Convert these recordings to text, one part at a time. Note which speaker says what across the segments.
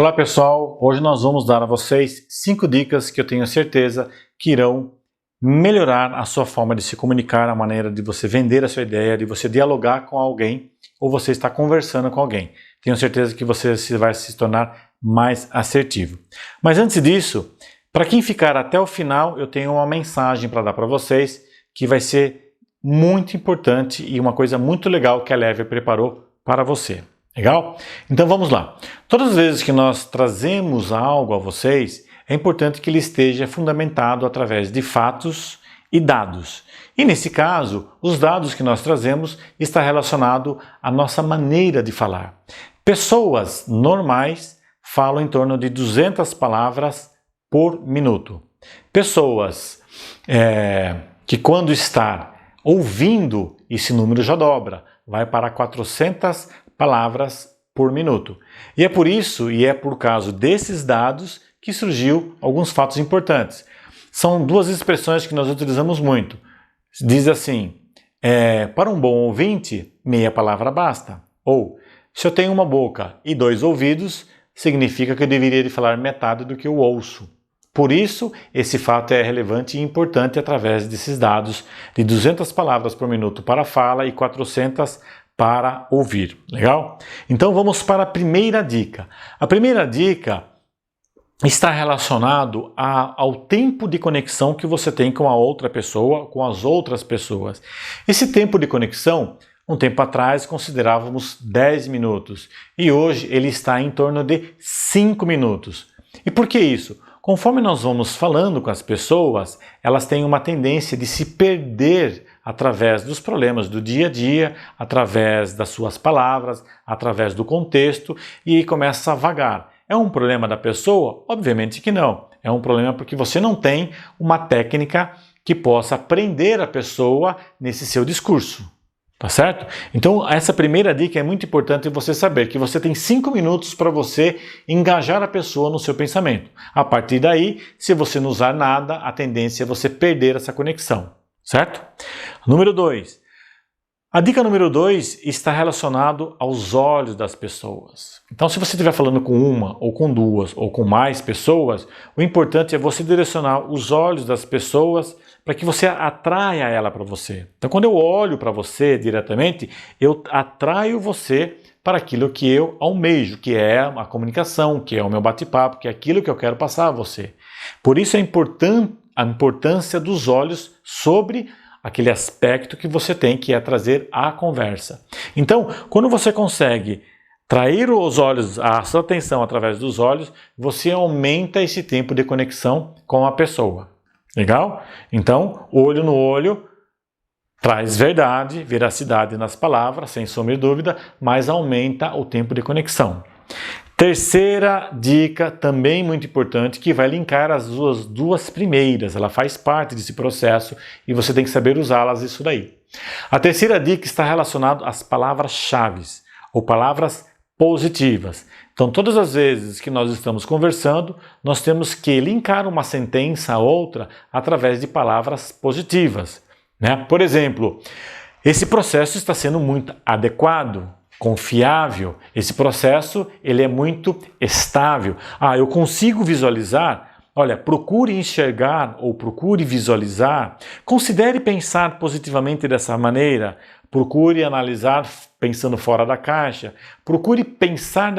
Speaker 1: Olá pessoal, hoje nós vamos dar a vocês 5 dicas que eu tenho certeza que irão melhorar a sua forma de se comunicar, a maneira de você vender a sua ideia, de você dialogar com alguém ou você estar conversando com alguém. Tenho certeza que você vai se tornar mais assertivo. Mas antes disso, para quem ficar até o final, eu tenho uma mensagem para dar para vocês que vai ser muito importante e uma coisa muito legal que a Lever preparou para você. Legal? Então vamos lá. Todas as vezes que nós trazemos algo a vocês, é importante que ele esteja fundamentado através de fatos e dados. E nesse caso, os dados que nós trazemos está relacionado à nossa maneira de falar. Pessoas normais falam em torno de 200 palavras por minuto. Pessoas que quando está ouvindo, esse número já dobra, vai para 400 palavras por minuto. E é por isso, e é por causa desses dados, que surgiu alguns fatos importantes. São duas expressões que nós utilizamos muito. Diz assim, para um bom ouvinte, meia palavra basta. Ou, se eu tenho uma boca e 2 ouvidos, significa que eu deveria de falar metade do que eu ouço. Por isso, esse fato é relevante e importante através desses dados de 200 palavras por minuto para fala e 400 para ouvir. Legal? Então vamos para a primeira dica. A primeira dica está relacionado ao tempo de conexão que você tem com a outra pessoa, com as outras pessoas. Esse tempo de conexão, um tempo atrás, considerávamos 10 minutos e hoje ele está em torno de 5 minutos. E por que isso? Conforme nós vamos falando com as pessoas, elas têm uma tendência de se perder através dos problemas do dia a dia, através das suas palavras, através do contexto e começa a vagar. É um problema da pessoa? Obviamente que não. É um problema porque você não tem uma técnica que possa prender a pessoa nesse seu discurso. Tá certo? Então essa primeira dica é muito importante você saber que você tem 5 minutos para você engajar a pessoa no seu pensamento. A partir daí, se você não usar nada, a tendência é você perder essa conexão. Certo? Número 2. A dica número 2 está relacionado aos olhos das pessoas. Então se você estiver falando com uma, ou com duas, ou com mais pessoas, o importante é você direcionar os olhos das pessoas para que você atraia ela para você. Então quando eu olho para você diretamente, eu atraio você para aquilo que eu almejo, que é a comunicação, que é o meu bate-papo, que é aquilo que eu quero passar a você. Por isso é importante a importância dos olhos sobre aquele aspecto que você tem, que é trazer a conversa. Então, quando você consegue trair os olhos, a sua atenção através dos olhos, você aumenta esse tempo de conexão com a pessoa. Legal? Então, olho no olho traz verdade, veracidade nas palavras, sem sombra de dúvida, mas aumenta o tempo de conexão. Terceira dica, também muito importante, que vai linkar as duas primeiras. Ela faz parte desse processo e você tem que saber usá-las isso daí. A terceira dica está relacionada às palavras-chave ou palavras positivas. Então, todas as vezes que nós estamos conversando, nós temos que linkar uma sentença a outra através de palavras positivas, né? Por exemplo, esse processo está sendo muito adequado, confiável, esse processo ele é muito estável. Eu consigo visualizar, olha, procure enxergar ou procure visualizar, considere pensar positivamente dessa maneira, procure analisar pensando fora da caixa, procure pensar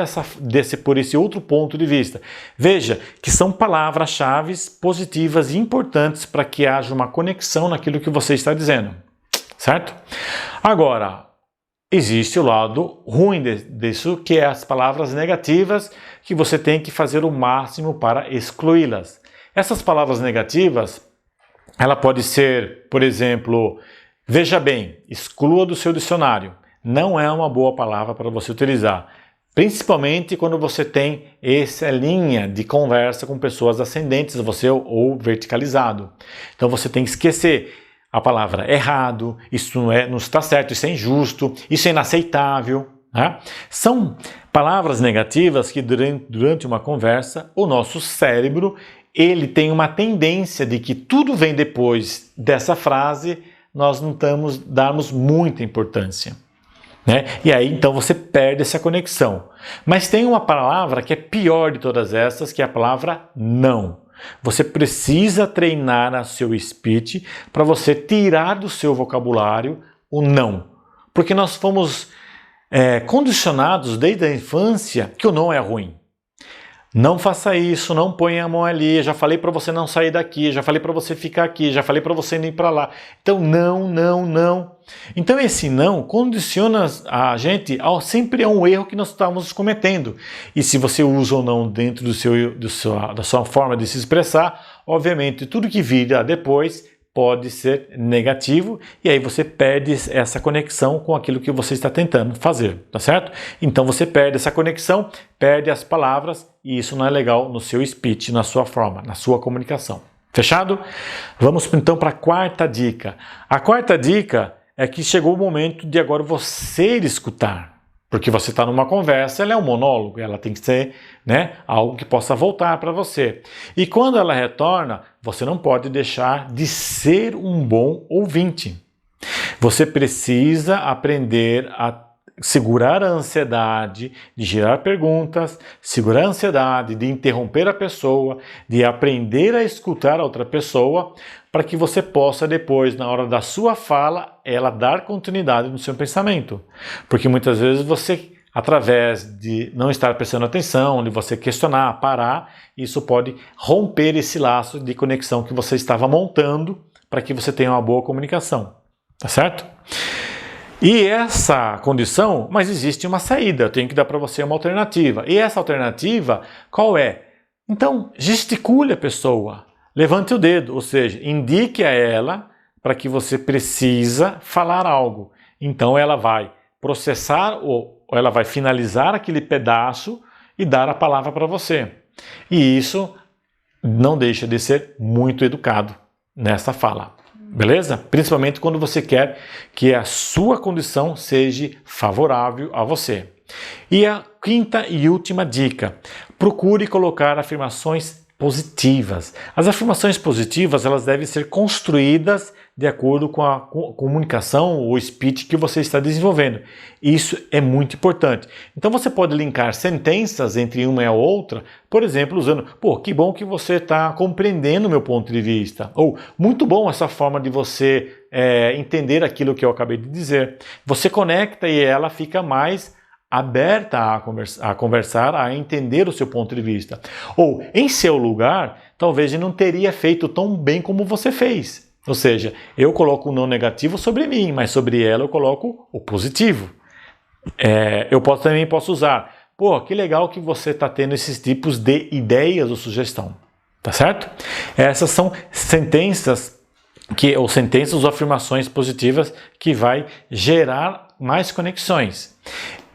Speaker 1: por esse outro ponto de vista. Veja que são palavras-chave positivas e importantes para que haja uma conexão naquilo que você está dizendo, certo? Agora, existe o lado ruim disso, que é as palavras negativas, que você tem que fazer o máximo para excluí-las. Essas palavras negativas, ela pode ser, por exemplo, veja bem, exclua do seu dicionário. Não é uma boa palavra para você utilizar, principalmente quando você tem essa linha de conversa com pessoas ascendentes a você ou verticalizado. Então você tem que esquecer a palavra errado, isso não está certo, isso é injusto, isso é inaceitável. Né? São palavras negativas que durante uma conversa o nosso cérebro ele tem uma tendência de que tudo vem depois dessa frase, nós não darmos muita importância. né? E aí então você perde essa conexão. Mas tem uma palavra que é pior de todas essas, que é a palavra não. Você precisa treinar a seu speech para você tirar do seu vocabulário o não. Porque nós fomos condicionados desde a infância que o não é ruim. Não faça isso, não ponha a mão ali, já falei para você não sair daqui, já falei para você ficar aqui, já falei para você não ir para lá. Então não, não, não. Então esse não condiciona a gente sempre a um erro que nós estamos cometendo. E se você usa ou não dentro da sua forma de se expressar, obviamente tudo que vira depois pode ser negativo e aí você perde essa conexão com aquilo que você está tentando fazer, tá certo? Então você perde essa conexão, perde as palavras e isso não é legal no seu speech, na sua forma, na sua comunicação. Fechado? Vamos então para a quarta dica. A quarta dica é que chegou o momento de agora você escutar. Porque você está numa conversa, ela é um monólogo, ela tem que ser, né, algo que possa voltar para você. E quando ela retorna, você não pode deixar de ser um bom ouvinte. Você precisa aprender a segurar a ansiedade de gerar perguntas, segurar a ansiedade de interromper a pessoa, de aprender a escutar a outra pessoa, para que você possa depois, na hora da sua fala, ela dar continuidade no seu pensamento. Porque muitas vezes você, através de não estar prestando atenção, de você questionar, parar, isso pode romper esse laço de conexão que você estava montando para que você tenha uma boa comunicação. Tá certo? E essa condição, mas existe uma saída, eu tenho que dar para você uma alternativa. E essa alternativa, qual é? Então, gesticule a pessoa, levante o dedo, ou seja, indique a ela para que você precisa falar algo. Então ela vai processar ou ela vai finalizar aquele pedaço e dar a palavra para você. E isso não deixa de ser muito educado nessa fala. Beleza? Principalmente quando você quer que a sua condição seja favorável a você. E a quinta e última dica: procure colocar afirmações positivas. As afirmações positivas, elas devem ser construídas de acordo com a comunicação ou speech que você está desenvolvendo. Isso é muito importante. Então você pode linkar sentenças entre uma e a outra, por exemplo, usando, pô, que bom que você está compreendendo o meu ponto de vista. Ou, muito bom essa forma de você entender aquilo que eu acabei de dizer. Você conecta e ela fica mais aberta a conversar, a entender o seu ponto de vista. Ou, em seu lugar, talvez ele não teria feito tão bem como você fez. Ou seja, eu coloco o não negativo sobre mim, mas sobre ela eu coloco o positivo. Eu também posso usar, pô, que legal que você está tendo esses tipos de ideias ou sugestão. Tá certo? Essas são sentenças ou afirmações positivas que vai gerar mais conexões.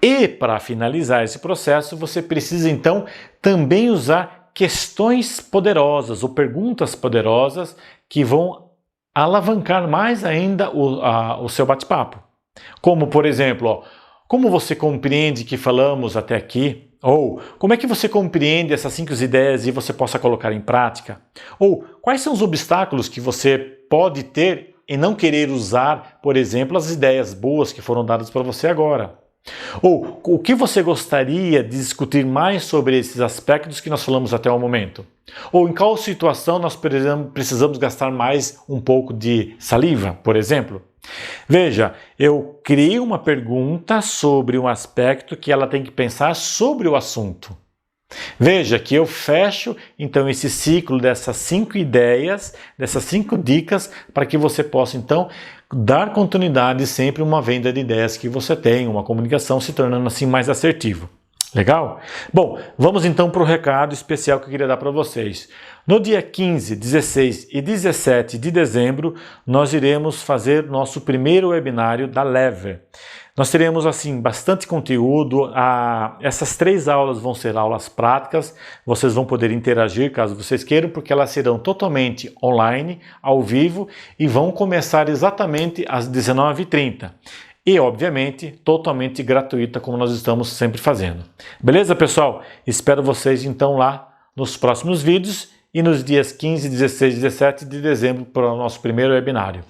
Speaker 1: E para finalizar esse processo, você precisa então também usar questões poderosas ou perguntas poderosas que vão alavancar mais ainda o seu bate-papo. Como, por exemplo, como você compreende que falamos até aqui? Ou como é que você compreende essas 5 ideias e você possa colocar em prática? Ou quais são os obstáculos que você pode ter em não querer usar, por exemplo, as ideias boas que foram dadas para você agora? Ou o que você gostaria de discutir mais sobre esses aspectos que nós falamos até o momento? Ou em qual situação nós precisamos gastar mais um pouco de saliva, por exemplo? Veja, eu criei uma pergunta sobre um aspecto que ela tem que pensar sobre o assunto. Veja que eu fecho então esse ciclo dessas 5 ideias, dessas 5 dicas, para que você possa então dar continuidade sempre a uma venda de ideias que você tem, uma comunicação se tornando assim mais assertivo. Legal? Bom, vamos então para o recado especial que eu queria dar para vocês. No dia 15, 16 e 17 de dezembro, nós iremos fazer nosso primeiro webinário da Lever. Nós teremos assim bastante conteúdo, essas 3 aulas vão ser aulas práticas, vocês vão poder interagir caso vocês queiram, porque elas serão totalmente online, ao vivo, e vão começar exatamente às 19h30. E, obviamente, totalmente gratuita, como nós estamos sempre fazendo. Beleza, pessoal? Espero vocês então lá nos próximos vídeos e nos dias 15, 16 e 17 de dezembro para o nosso primeiro webinário.